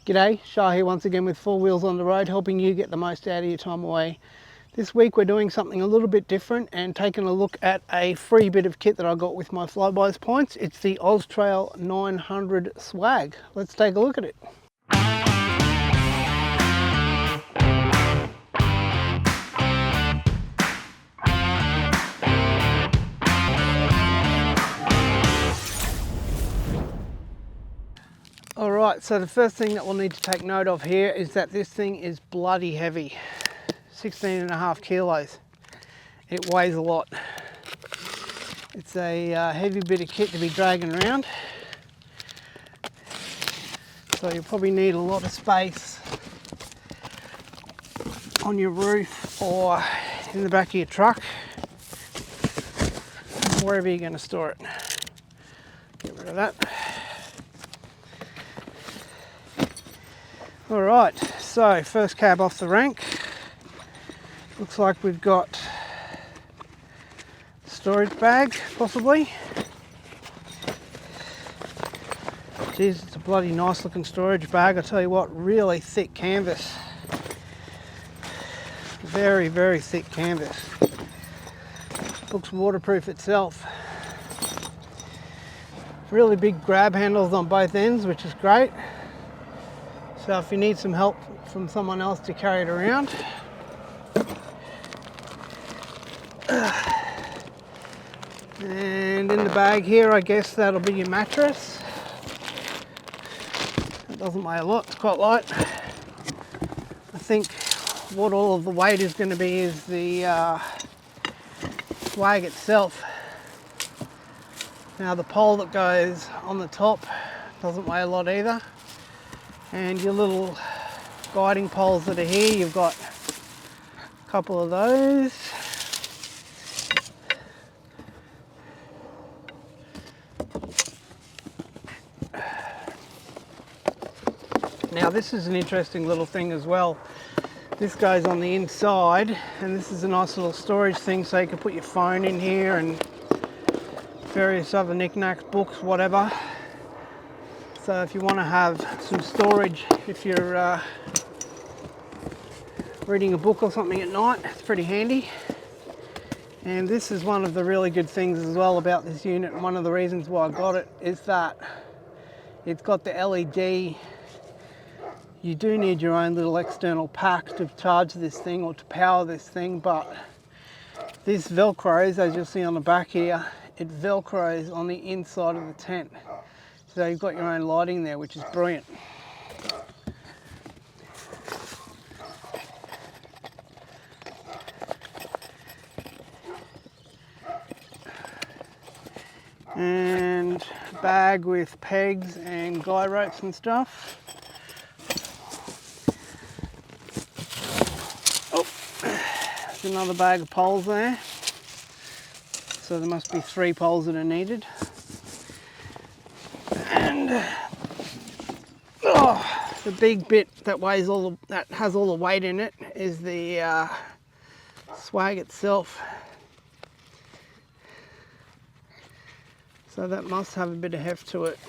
G'day, Shah here once again with Four Wheels on the Road, helping you get the most out of your time away. This week we're doing something a little bit different and taking a look at a free bit of kit that I got with my Flybuys points. It's the Oztrail 900 swag. Let's take a look at it. Alright, so the first thing that we'll need to take note of here is that this thing is bloody heavy. 16.5 kilos. It weighs a lot. It's a heavy bit of kit to be dragging around. So you'll probably need a lot of space on your roof or in the back of your truck, wherever you're going to store it. Get rid of that. Alright, so first cab off the rank. Looks like we've got a storage bag, possibly. Geez, it's a bloody nice looking storage bag. I tell you what, really thick canvas. Very, very thick canvas. Looks waterproof itself. Really big grab handles on both ends, which is great. So if you need some help from someone else to carry it around. And in the bag here, I guess that'll be your mattress. It doesn't weigh a lot, it's quite light. I think what all of the weight is going to be is the swag itself. Now the pole that goes on the top doesn't weigh a lot either. And your little guiding poles that are here, you've got a couple of those. Now this is an interesting little thing as well. This goes on the inside, and this is a nice little storage thing, so you can put your phone in here and various other knickknacks, books, whatever. So if you want to have some storage, if you're reading a book or something at night, it's pretty handy. And this is one of the really good things as well about this unit, and one of the reasons why I got it is that it's got the LED. You do need your own little external pack to charge this thing or to power this thing, but this velcros, as you'll see on the back here, it velcros on the inside of the tent. So you've got your own lighting there, which is brilliant. And a bag with pegs and guy ropes and stuff. Oh, there's another bag of poles there. So there must be 3 poles that are needed. And the big bit that weighs that has all the weight in it is the swag itself. So that must have a bit of heft to it.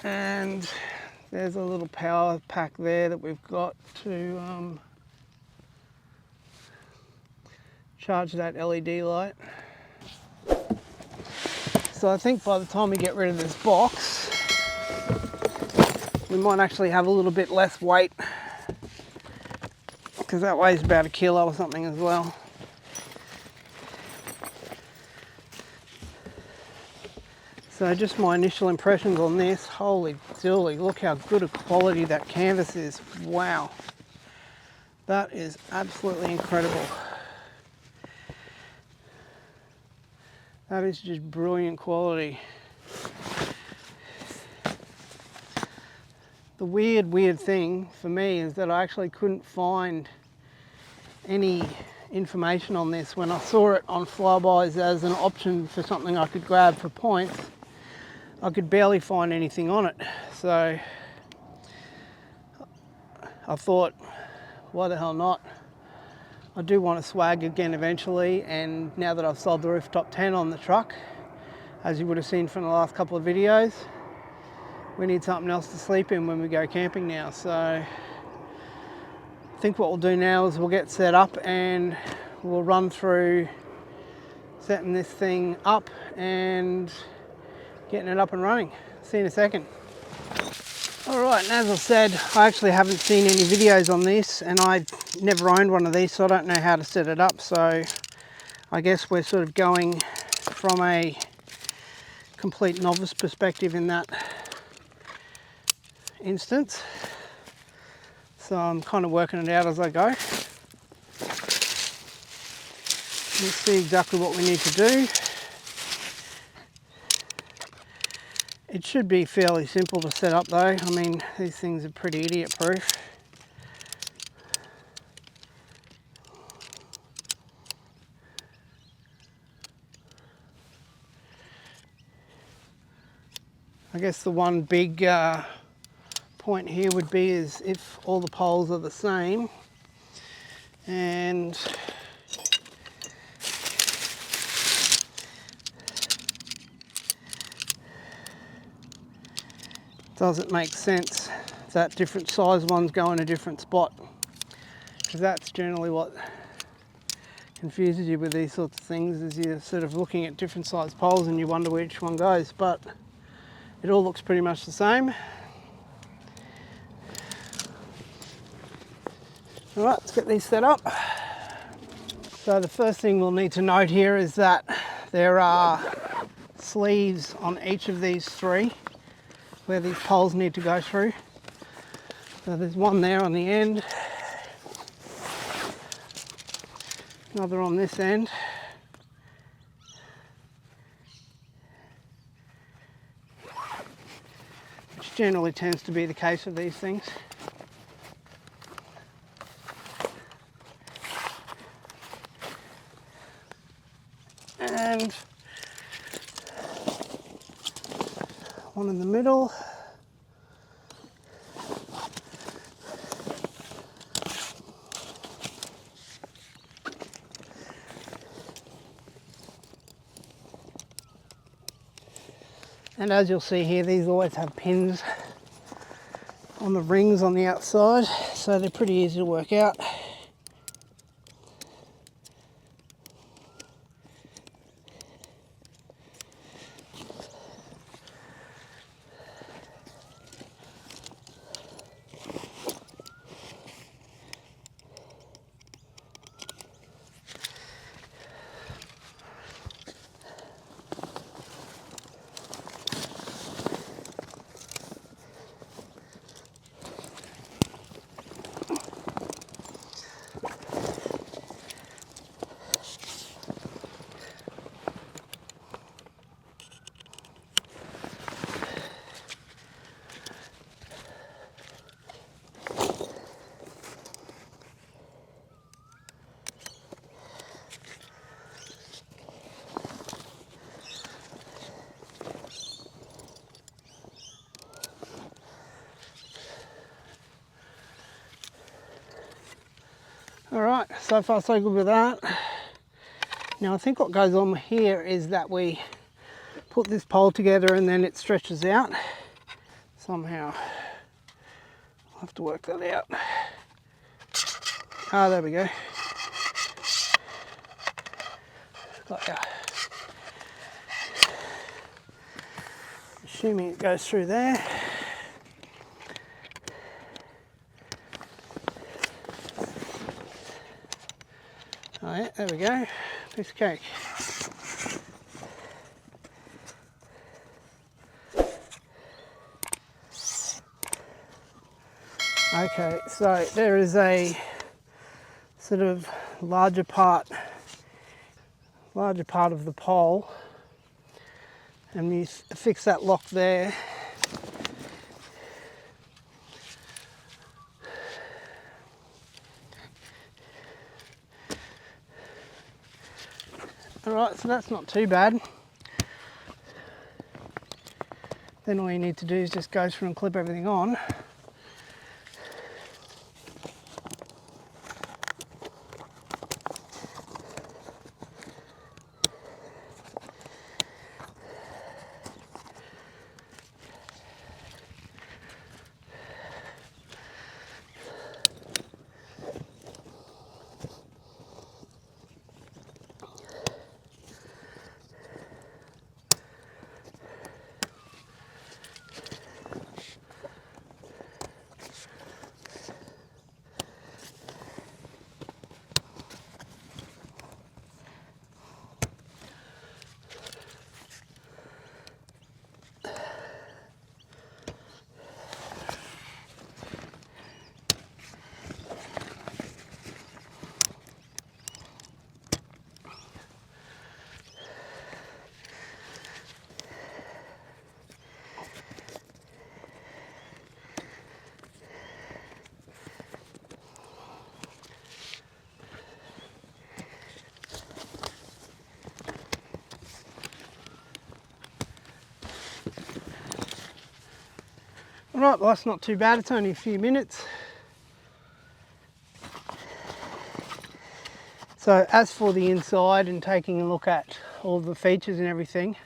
And there's a little power pack there that we've got to charge that LED light. So I think by the time we get rid of this box, we might actually have a little bit less weight, because that weighs about 1 kilo or something as well. So just my initial impressions on this, holy dooly, look how good a quality that canvas is. Wow, that is absolutely incredible. That is just brilliant quality. The weird thing for me is that I actually couldn't find any information on this when I saw it on Flybuys as an option for something I could grab for points. I could barely find anything on it, so I thought, why the hell not? I do want to swag again eventually, and now that I've sold the rooftop tent on the truck, as you would have seen from the last couple of videos, we need something else to sleep in when we go camping now. So I think what we'll do now is we'll get set up and we'll run through setting this thing up and getting it up and running. See you in a second. Alright, and as I said, I actually haven't seen any videos on this, and I never owned one of these, so I don't know how to set it up. So I guess we're sort of going from a complete novice perspective in that instance. So I'm kind of working it out as I go. Let's see exactly what we need to do. It should be fairly simple to set up though. I mean, these things are pretty idiot proof. I guess the one big point here would be is if all the poles are the same and does it make sense that different size ones go in a different spot? Because that's generally what confuses you with these sorts of things, is you're sort of looking at different size poles and you wonder which one goes, but it all looks pretty much the same. All right, let's get these set up. So the first thing we'll need to note here is that there are sleeves on each of these three where these poles need to go through. So there's one there on the end, another on this end, which generally tends to be the case with these things. And one in the middle. And as you'll see here, these always have pins on the rings on the outside, so they're pretty easy to work out. Alright, so far so good with that. Now I think what goes on here is that we put this pole together and then it stretches out somehow. I'll have to work that out. Ah, there we go. Got ya. Assuming it goes through there. Oh yeah, there we go, piece of cake. Okay, so there is a sort of larger part of the pole, and you fix that lock there. Alright, so that's not too bad. Then all you need to do is just go through and clip everything on. Right, well that's not too bad, it's only a few minutes. So as for the inside and taking a look at all the features and everything,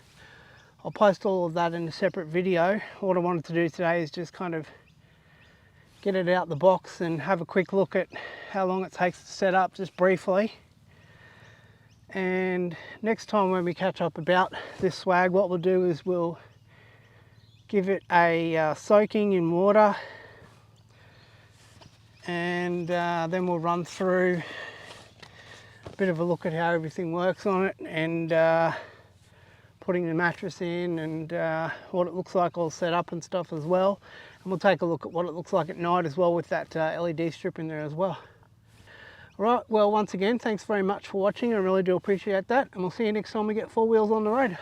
I'll post all of that in a separate video. What I wanted to do today is just kind of get it out the box and have a quick look at how long it takes to set up, just briefly. And next time when we catch up about this swag, what we'll do is we'll give it a soaking in water, and then we'll run through a bit of a look at how everything works on it, and putting the mattress in, and what it looks like all set up and stuff as well. And we'll take a look at what it looks like at night as well, with that LED strip in there as well. Right, well once again, thanks very much for watching. I really do appreciate that, and we'll see you next time we get 4 wheels on the road.